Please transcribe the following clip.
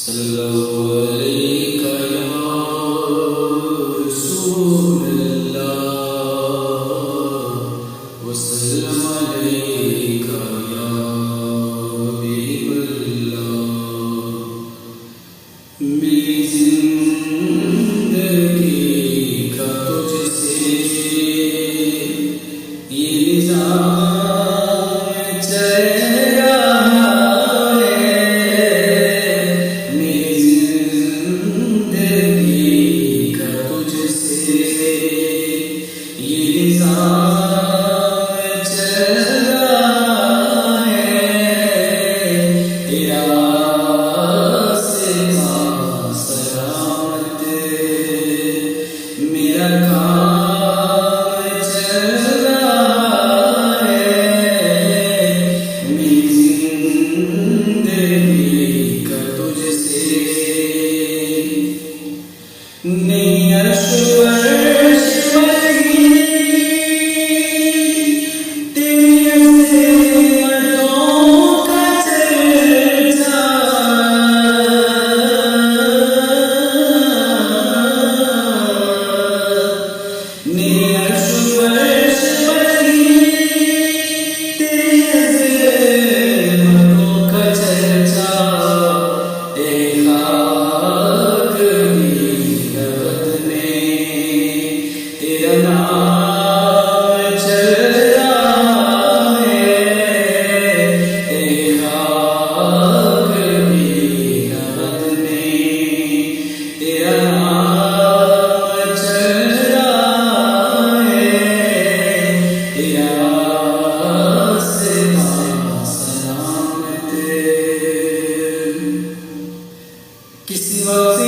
सल्लल्लाहु अलैका या रसूलल्लाह वसल्लम अलैका या हबीबल्लाह। मेरी जिंदगी का तुझसे ये निज़ाम चल रहा है। मेरी जिंदगी का तुझसे ये निज़ाम चल रहा है। तेरा सलामत मेरा काम चल रहा है। मेरी जिंदगी का तुझसे नहीं अर्श फर्श वही तेरी अज़मतों का चर्चा। नहीं अर्श फर्श वही तेरी अज़मतों का चर्चा। तेरी खाक भी नबत में तेरा नाम चल रहा है। तेरी खाक भी नबत में तेरा नाम चल रहा है। तेरा सलामत किसी वक्त